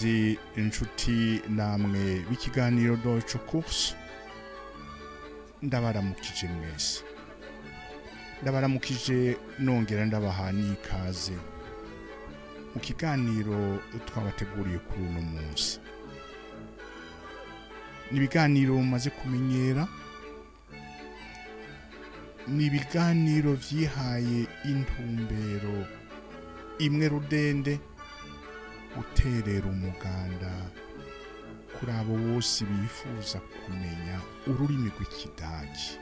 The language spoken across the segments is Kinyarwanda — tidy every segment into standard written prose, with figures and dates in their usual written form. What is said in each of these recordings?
bagenzi inshuti namwe b'ikiganiro Deutsche Kurs, ndabaramukije mwese, ndabaramukije nongera ndabaha n'ikaze mu kiganiro twabateguriye kuri uno munsi. Ni ibiganiro mumaze kumenyera, ni ibiganiro vyihaye intumbero imwe rudende, guterera umuganda kuri abo bose bifuza kumenya ururimi rw'ikidagi.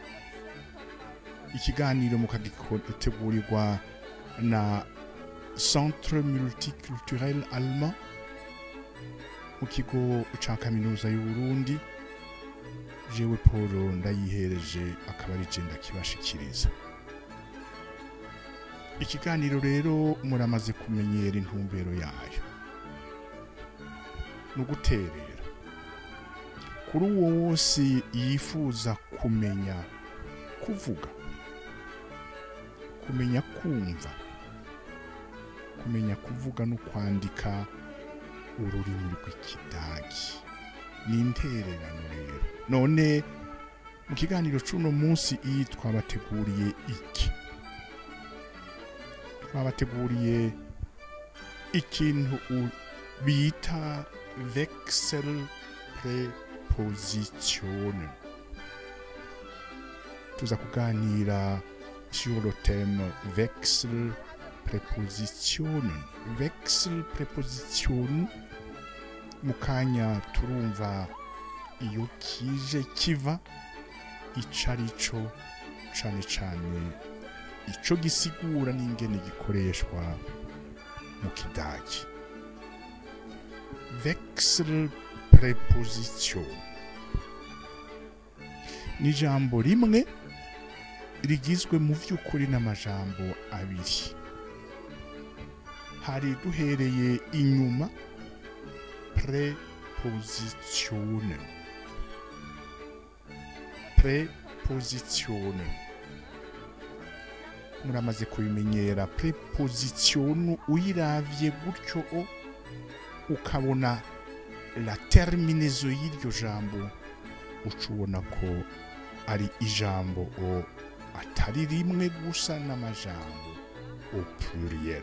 Ikiganiro mukagitegurwa na Centre Multiculturel Allemand mu kigo ca kaminuza y'u Burundi. Jewe Paul ndayihereje akaba ari je ndakibashikiriza. Ikiganiro rero muramaze kumenyera intumbero yayo, nuguterera kuri uwo wose yifuza kumenya kuvuga, kumenya kumva, kumenya kuvuga no kwandika ururimi rw'ikidagi. Ni intererano rero. None mu kiganiro c'uno munsi twabateguriye iki? Twabateguriye ikintu bita Wechselpräpositionen. Tuza kuganira sur le thème Wechselpräpositionen. Wechselpräpositionen mukanya turumva iyo kije kiva icarico, cane cane ico gisigura n'ingene gikoreshwa mu kidagi. Wechselpräposition ni jambo rimwe rigizwe mu vy'ukuri n'amajambo abiri. Hari duhereye inyuma Präpositionen. Präpositionen muramaze kubimenyera. Präposition uyiravye gutyo ukabona la terminaison y'iryo jambo, ucubona ko ari ijambo atari rimwe gusa n'amajambo au pluriel.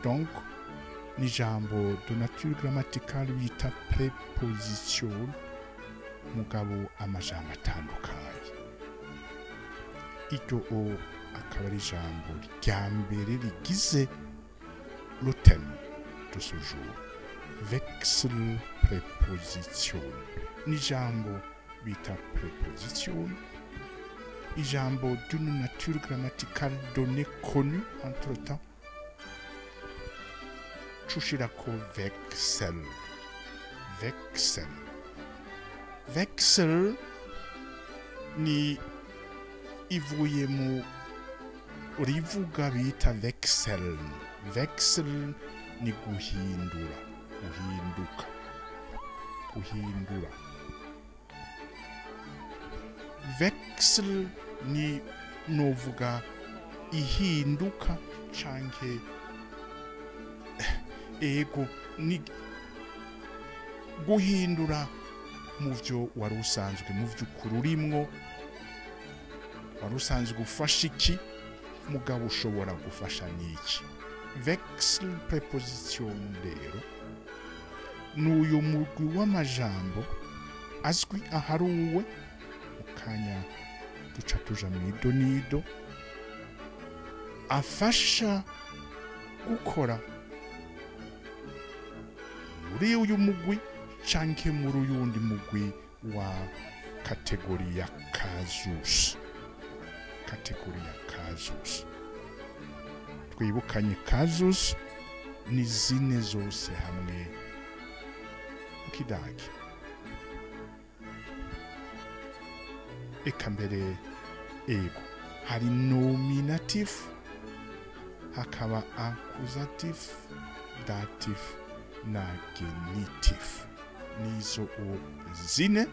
Donc ni jambo de nature grammaticale bita préposition, mugabo amajambo atandukanye. Iryo akaba ari jambo rya mbere rigize le thème de ce jour. Wechselpräposition ni jambo bita préposition, ijambo d'une nature grammaticale donnée connue entre temps. Chushirako Wechsel. Wechsel. Wechsel ni ivuye mu rivuga bita Wechsel. Wechsel ni guhindura, guhinduka, guhindura. Wechsel ni novuga ihinduka canke ego ni guhindura mu vyo wari usanzwe, mu vy'ukuri urimwo, wari usanzwe ufasha iki mugabo ushobora gufasha n'iki. Wechselpräposition rero n'uyu mugwi w'amajambo azwi aharuwe, ukanya duca tuja mw'idonido, afasha gukora muri uyu mugwi canke muri uyundi mugwi wa kategori ya kazus. Kategori ya kazus, twibukanye kazus ni zine zose hamwe mu kidagi. Eka mbere ego hari nominatif, hakaba accusatif, datif na genitif. Nizo zine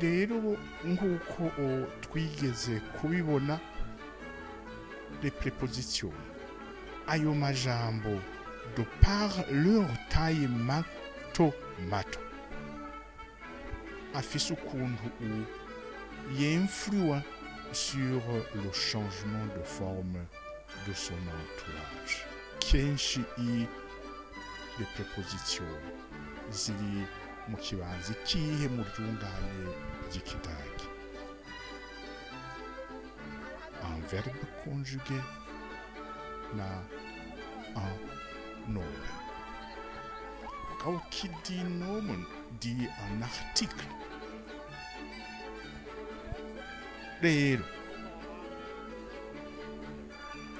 rero nk'uko twigeze kubibona. Les prépositions, ayo majambo de par leur taille mato afise ukuntu y'influe sur le changement de forme de son entourage. Kenshi les prépositions ziri mu kibanza ikihe mu ryungane ry'ikidagi. Un verbe conjugué na un nomen. Quand qui dit nomen dit un article. Rero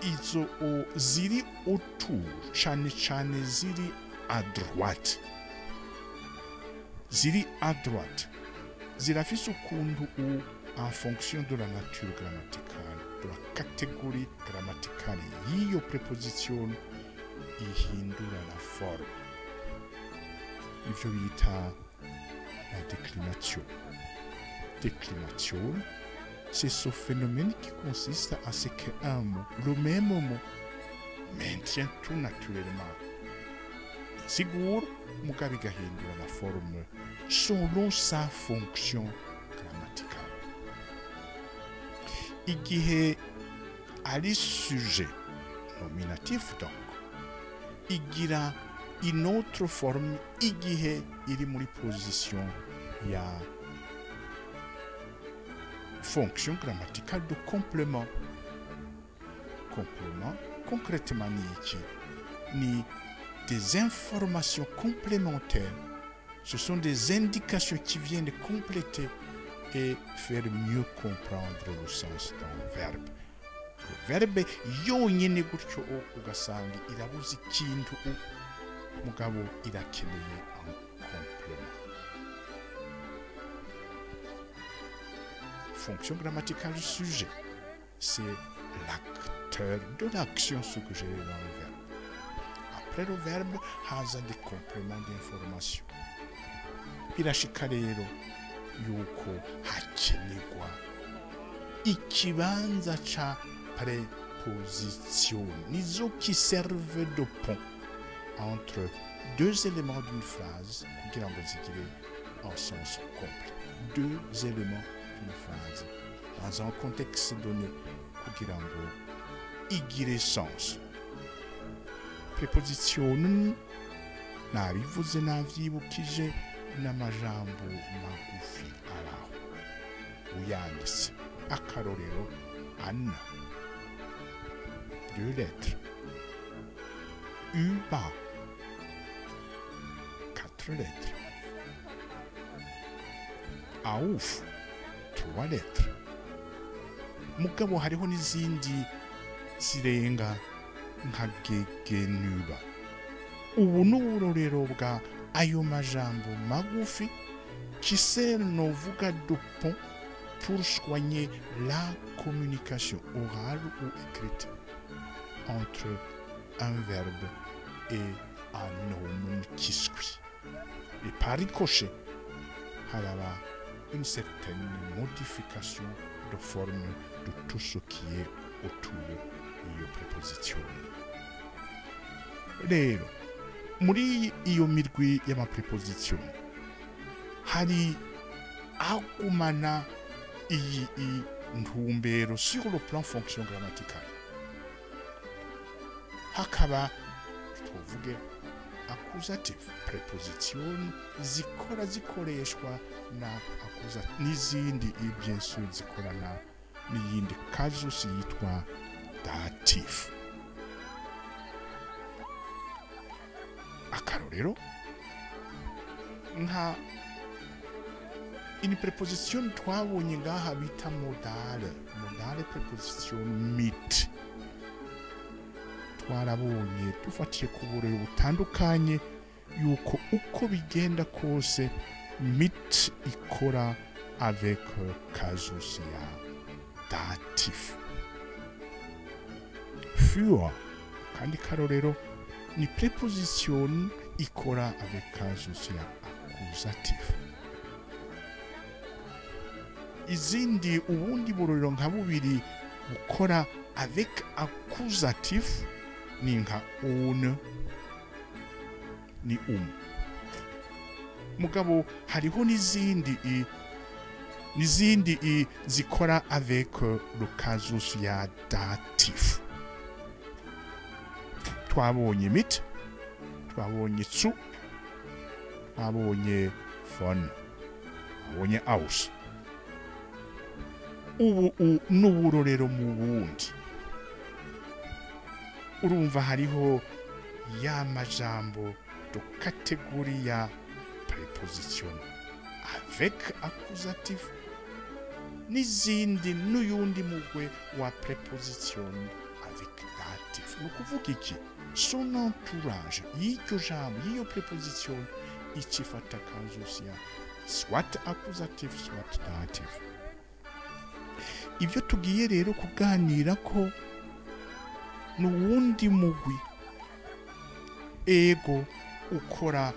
izo ziri autour cane ziri à droite. Ziri à droite zirafise ukuntu en fonction de la nature grammaticale, de la catégorie grammaticale y'iyo préposition ihindura la forme. Ivyo bita la déclination. Déclination, c'est ce phénomène qui consiste à ce qu'un mot, le même mot, maintient tout naturellement sigur mugabe igahindura la forme selon sa fonction grammaticale. Igihe ari sujet nominatif donc igira une autre forme igihe iri muri position ya fonction grammaticale de complément. Complément, concrètement ni des informations complémentaires. Ce sont des indications qui viennent compléter et faire mieux comprendre le sens d'un verbe. Le verbe yonyine gutyo ugasanga irabuze ikintu mugabo irakeneye un complément. Fonction grammaticale du sujet, c'est l'acteur de l'action suggérée dans le verbe. Après le verbe, haza des compléments d'information. Birashika rero yuko hakenerwa ikibanza ca préposition nizo qui servent de pont entre deux éléments d'une phrase kugira ngo zigire un sens complet. Deux éléments d'une phrase dans un contexte donné kugira ngo igire sens. Préposition nabivuze navyibukije n'amajambo magufi araho uyanditse. Akarorero Anna, 2 lettres. Uba, 4 lettres. Auf, 3 lettres. Mugabo hariho n'izindi zirenga nka gegenuba. Ubu n'uburorero bwa ayo majambo magufi qui sert novuga de pont pour soigner la communication orale ou écrite entre un verbe et un nomen qui suit. Et par ricochet, haraba une certaine modification de forme de tout ce qui est autour de préposition. Rero muri iyo mirwi y'amapreposition hari agumana iyi ntumbero sur le plan fonction grammaticale. Hakaba tuvuge accusative, preposition zikora zikoreshwa na accusative n'izindi bien sûr zikorana n'iyindi casus yitwa dative. Akarorero nka une préposition twabonye ngaha bita modale. Modale préposition mit twarabonye dufatiye ku burero butandukanye yuko uko bigenda kose mit ikora avec casus ya datif. Für kandi karorero ni préposition ikora avec casus ya accusatif. Izindi ubundi burorero nka bubiri bukora avec accusatif ni nka ohne ni mugabo hariho n'izindi zikora avec le casus ya datif. Twabonye mit, twabonye zu, twabonye von, twabonye aus. Ubu n'uburorero mu bundi. Urumva hariho ya majambo de catégorie ya préposition avec accusatif n'izindi n'uyundi mugwe wa préposition avec datif. Ni ukuvuga iki? Son entourage y'iryo jambo y'iyo préposition ikifata casus ya soit accusatif soit datif. Ibyo tugiye rero kuganira ko n'uwundi mugwi ego ukora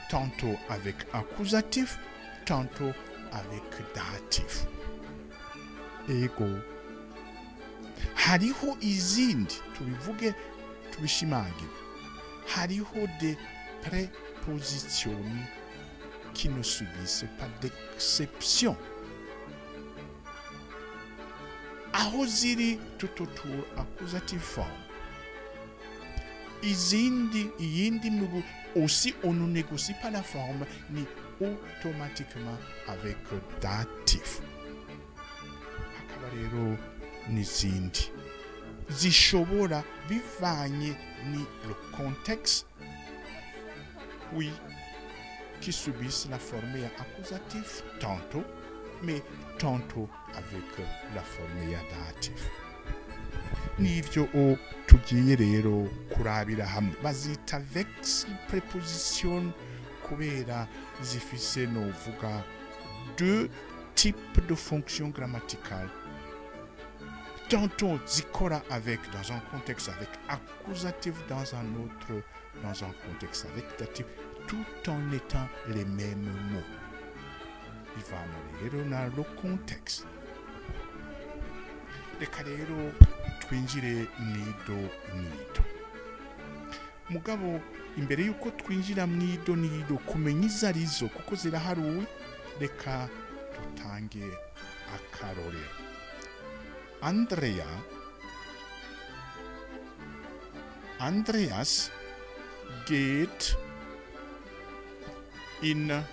tantôt avec accusatif, tantôt avec datif. Ego hariho izindi tubivuge tubishimangire, hariho des prépositions qui ne subissent pas d'exception, aho ziri tout autour accusative forme. Iyindi mugwi aussi on ne négocie pas la forme ni automatiquement avec datif. Hakaba rero n'izindi zishobora bivanye ni le contexte, oui, qui subissent la forme ya accusatif tantôt, mais tantôt avec la forme ya datif. Nivyo tugiye rero kurabira hamwe. Bazita vexil préposition kubera zifise novuga deux types de fonctions grammaticales. Tantôt zikora avec dans un contexte avec accusatif, dans un contexte avec datif, tout en étant les mêmes mots. Bivana rero na le contexte. Reka rero twinjire nido. Mugabo imbere yuko twinjira nido kumenya izarizo kuko ziraharuwe, reka tutange akarorero. Andreas geht in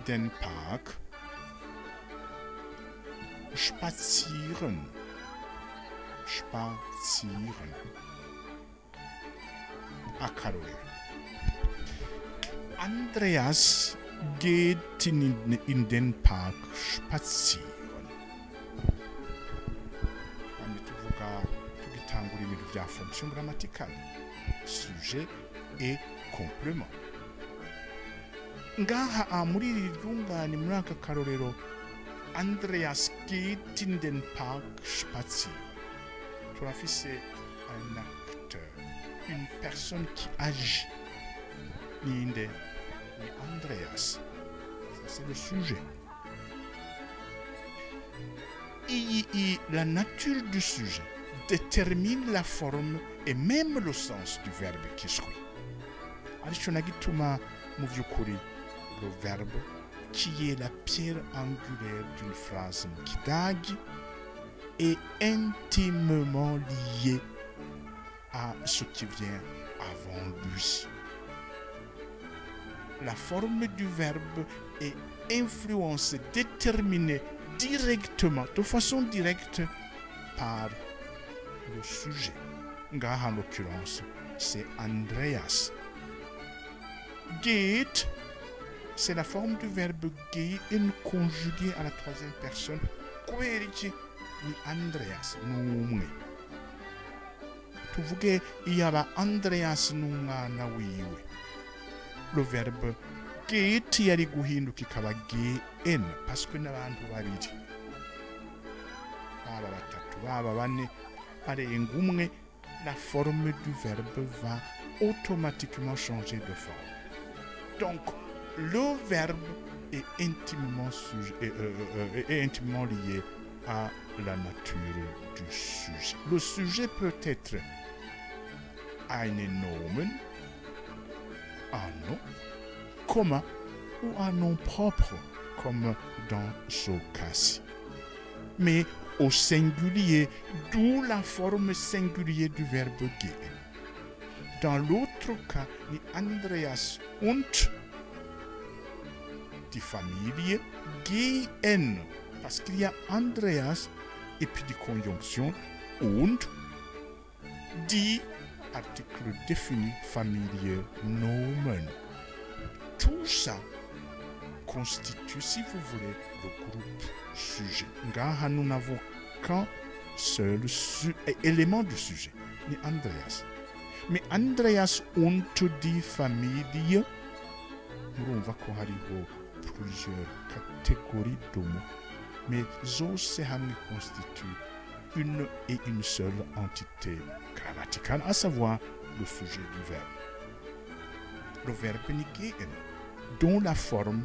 den Park spazieren. Akarorero. Andreas geht in den Park spazieren. Tugitangura ibintu bya fonction grammaticale, sujet et complément. Ngaha muri iri ryungane muri aka karorero, Andreas geht in den Park spazieren. Turafise un acteur, une personne qui agit. Ni Andreas. Ça c'est le sujet. La nature du sujet détermine la forme et même le sens du verbe qui suit. Arico nagituma mu vyukuri le verbe qui est la pierre angulaire d'une phrase mu kidagi est intimement lié à ce qui vient avant lui. La forme du verbe est influencée, déterminée directement, de façon directe par le sujet. Ngaha en l'occurrence, c'est Andreas. Geht, c'est la forme du verbe gehen conjuguée à la troisième personne. Kubera iki ni Andreas n'umwe. Tuvuge iyaba Andreas n'umwana wiwe. Le verbe geht yari guhinduka ikaba gehen parce que n'abantu babiri. Baba batatu, baba bane, barenga umwe, la forme du verbe va automatiquement changer de forme. Donc, le verbe est intimement lié à la nature du sujet. Le sujet peut être einen Nomen, un nom commun ou un nom propre, comme dans ce cas-ci. Mais au singulier, d'où la forme singulière du verbe gehen. Dans l'autre cas, ni Andreas und die Familie gehen, parce qu'il y a Andreas et puis die conjonction und die article défini familier nomen. Tout ça constitue, si vous voulez, le groupe sujet. Car nous n'avons qu'un seul élément du sujet, ni Andreas. Mais Andreas und die Familie, nous va plusieurs catégories de mots. Mais zose constitue une et une seule entité grammaticale, à savoir le sujet du verbe. Le verbe gehen, dont la forme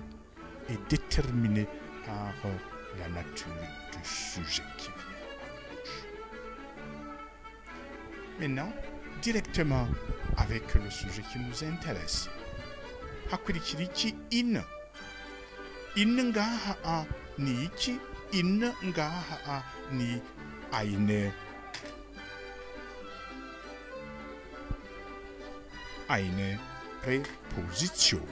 est déterminée par la nature du sujet qui vient à gauche. Maintenant, directement avec le sujet qui nous intéresse. Hakurikiriki in. In ngaha ni iki, in ngaha ni eine Präposition.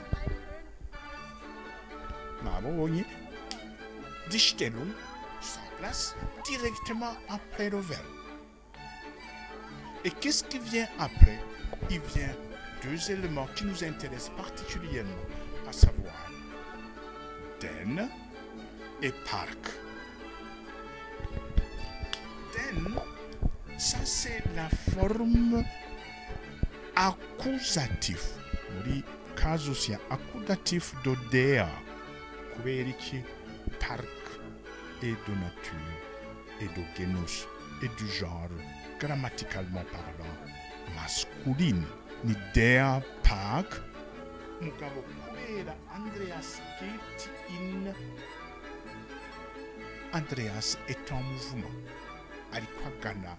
Nabonye, die Stellung sans place directement après le verbe. Et qu'est-ce qui vient après? Il vient deux éléments qui nous intéressent particulièrement, à savoir den et park. Den, ça c'est la forme accusative. Muri caso sia accusatif de der, kubera iki park est de nature et de genus et du genre grammaticalement parlant masculine. Ni der park mugabo kubera Andreas geht in. Andreas est en mouvement. Ariko agana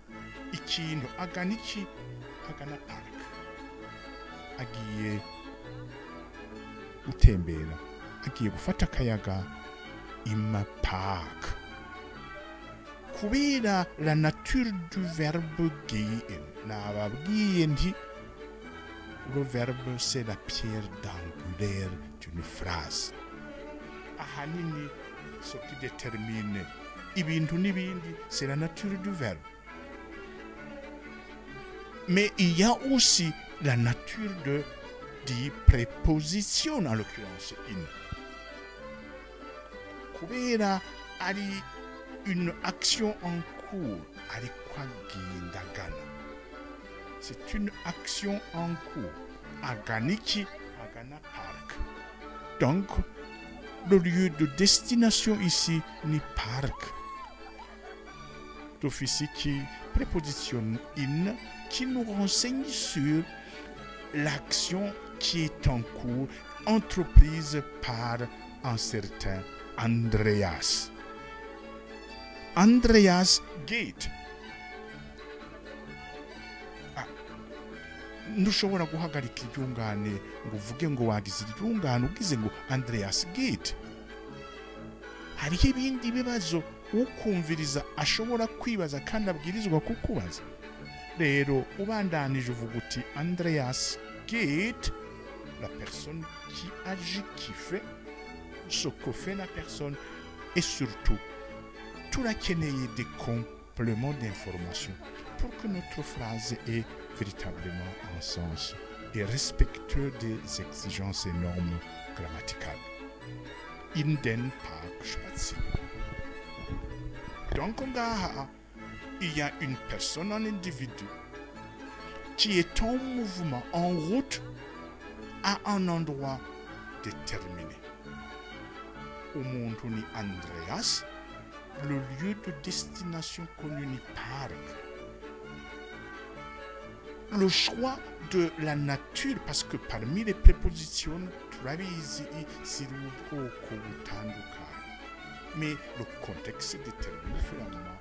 ikintu, agana iki? Agana park. Agiye gutembera, agiye gufata akayaga ima park. Kubera la nature du verbe gehen, nababwiye nti le verbe c'est la pierre d'angulaire d'une phrase. Ahanini ce qui détermine ibintu n'ibindi, c'est la nature du verbe. Mais il y a aussi la nature des prépositions, en l'occurrence in. Kubera ari une action en cours, ari kwa gendagana. C'est une action en cours. Aganiki, agana park. Donc, le lieu de destination ici ni park. D'office qui préposition in, qui nous renseigne sur l'action qui est en cours, entreprise par un certain Andreas. Andreas geht. Ntushobora guhagarika iryungane ngo uvuge ngo wagize iryungane ugize ngo Andreas geht. Hariho ibindi bibazo ukumviriza ashobora kwibaza kandi abwirizwa kukubaza. Rero ubandanije uvuga uti Andreas geht, la personne qui agit, qui fait ce que fait la personne, et surtout turakeneye des compléments d'information pour que notre phrase ait véritablement un sens et respectueux des exigences et normes grammaticales. In den Park spazieren. Donc il y a une personne, un individu qui est en mouvement, en route à un endroit déterminé. Umuntu ni Andreas, le lieu de destination connu ni park. Le choix de la nature, parce que parmi les prépositions, turabizi ziri ubwoko butandukanye. Mais le contexte détermine finalement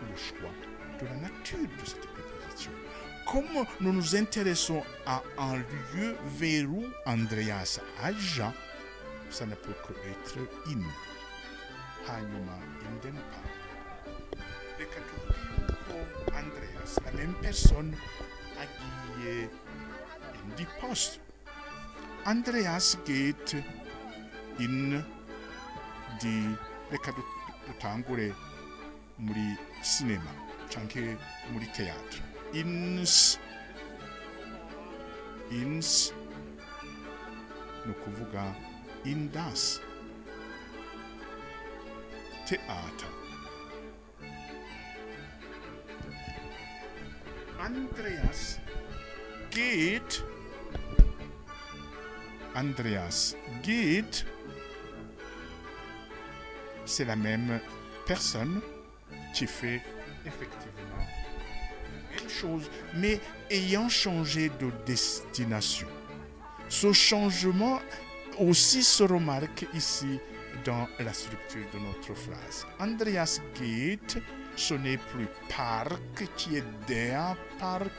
le choix de la nature de cette préposition. question. Comme nous nous intéressons à un lieu vers où Andreas aja, ça ne peut que être in. Hanyuma inden park. Reka tuvuge yuko Andreas, la même personne, agiye in die Post. Andreas geht in die, reka dutangure muri cinema canke muri théâtre. Ins ni ukuvuga in das Theater. Andreas geht, c'est la même personne qui fait effectivement la même chose, mais ayant changé de destination. Ce changement aussi se remarque ici dans la structure de notre phrase. Andreas geht, ce n'est plus park qui est der Park,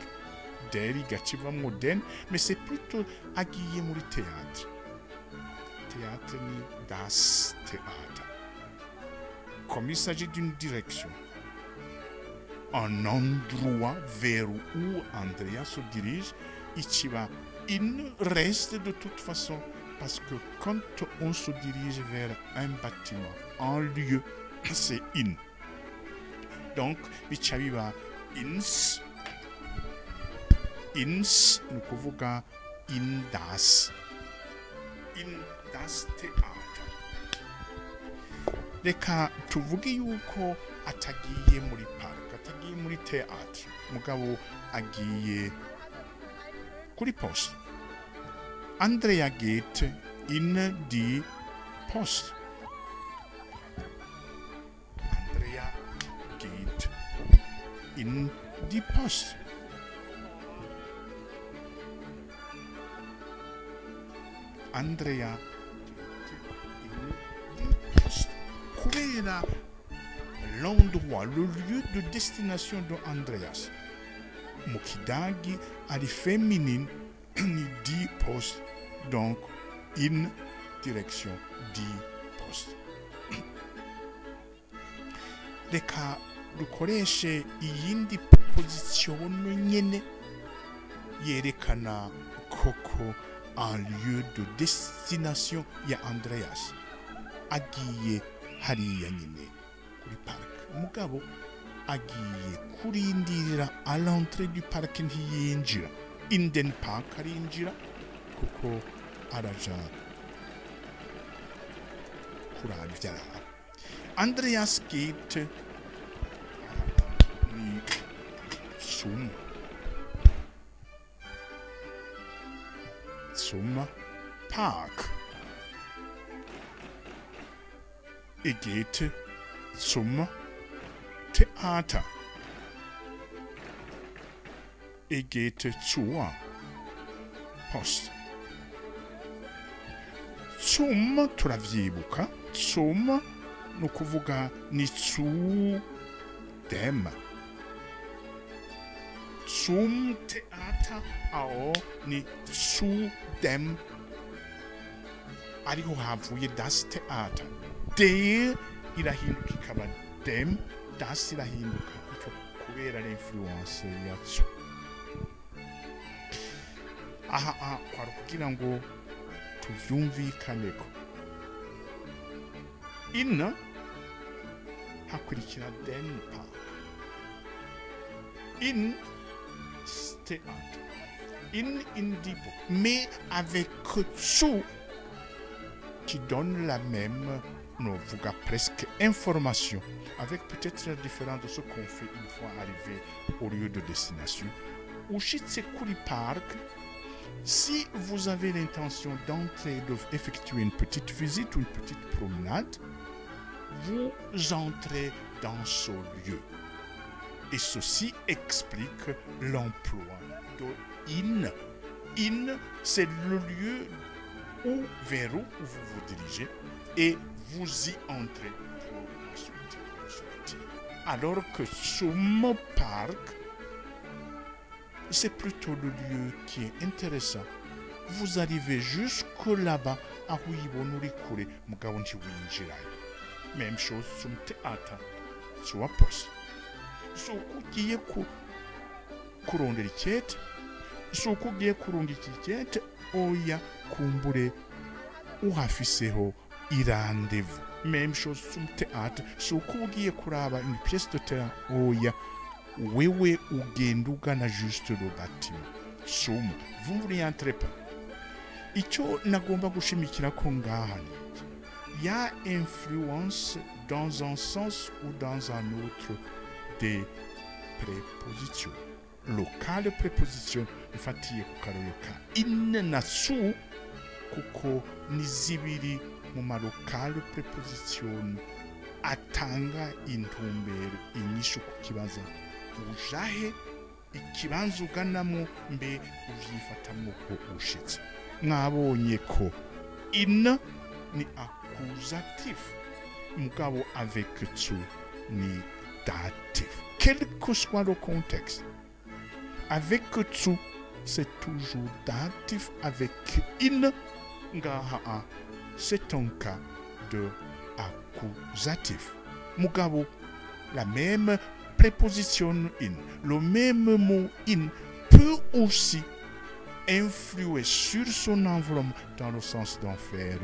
der igachiva modern, mais c'est plutôt agiye muri théâtre. Théâtre ni das Theater. Comme il s'agit d'une direction, un endroit vers où Andreas se dirige, ichiba in reste de toute façon, parce que quand on se dirige vers un bâtiment, un lieu, c'est in. Donc, bichabiba ins, nous kuvuga in das Theater. Reka tuvuge yuko atagiye muri park, atagiye muri théâtre, mugabo agiye kuri poste. Andrea geht in die Post. Andrea geht in die Post. Andrea geht in die Post. Kubera l'endroit, le lieu de destination de Andreas. Mukidagi ari féminine ni die Post, donc in direction die Post. Reka dukoreshe iyindi position nyene yerekana koko un lieu de destination ya Andreas. Agiye hariya nyine kuri park. Mugabo agiye kurindirira à l'entrée du parc ntiyinjira. In den Park arinjira kuko araja kurabya. Andreas geht ni zum Park. Geht zum Theater. Geht zur Post. Zum turavyibuka, zum no kuvuga ni zu dem. Zum Theater ao ni zu dem. Ariho havuye das Theater. Der irahinduka ikaba dem, das irahinduka kubera l'influence yacu. Aha kwari kugira ngo tuvyumvikaneko. In hakurikira den Park. In théâtre. In Indipo. Mais avec zu qui donne la même, nous vous presque information, avec peut-être la différence de ce qu'on fait une fois arrivé au lieu de destination. Au Shitsekuri Park, si vous avez l'intention d'entrer, d'effectuer une petite visite ou une petite promenade, vous entrez dans ce lieu. Et ceci explique l'emploi de in. In, c'est le lieu vers où vous vous dirigez et vous y entrez pour ensuite sortir. Alors que zum Park, c'est plutôt le lieu qui est intéressant. Vous arrivez jusque là-bas, aho uyibona uri kure mugabo ntiwinjirayo. Même chose sur le théâtre, sur la poste. Si vous ugiye kurondera ikete, si ugiye kurungika ikete, oya kumbure uhafiseho irandevu. Même chose sur le théâtre, si ugiye kuraba une pièce de théâtre, oya wewe ugenda ugana juste le bâtiment. Soma, vous ne vous entrez pas. Icyo nagomba gushimikira ko ngaha ya influence dans un sens ou dans un autre des prépositions. Locale préposition ifatiye ku karoro ka in na su kuko ni zibiri mu malokale préposition atanga intumbero inyishu ku kibazo ujahe ikibanza uganamo mbe uvyifatamwo ko ushitse. Mwabonye ko in ni accusatif mugabo avec tu ni datif. Quel que soit le contexte, avec tu c'est toujours datif, avec in ngaha c'est un cas de accusatif. Mugabo la même préposition in, le même mot in peut aussi influer sur son environnement dans le sens d'en faire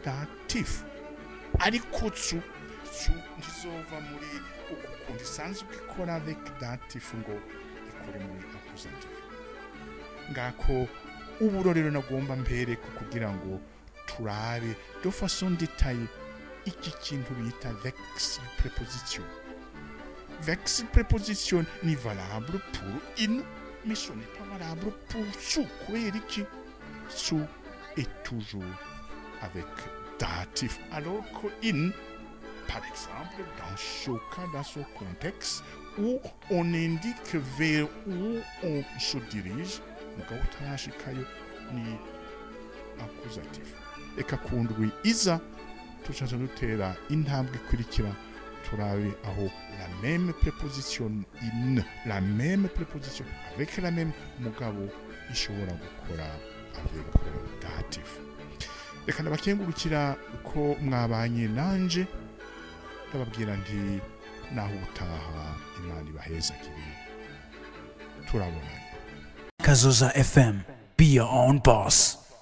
datif. Ariko tsu ntizova muri ukundi sanzwe ikora avec datif ngo ikore muri accusatif. Ngako uburorero nagomba mpereko kugira ngo turabe de façon détaillée iki kintu bita vex préposition. Vex préposition ni valable pour in, mais ce n'est pas valable pour su. Su est toujours avec datif, alors que in, par exemple, dans ce cas, dans ce contexte, où on indique vers où on se dirige, ni accusatif. Et kakundwi iza, tuchaza nutera intambwe ikurikira turabe aho la même préposition in, la même préposition avec la même mugabo ishobora gukora avec datif. Reka ndabakengurukira ko mwabanye nanje ndababwira nti naho utaha Imana ibaheza kiri turabona. Kazoza FM, be your own boss.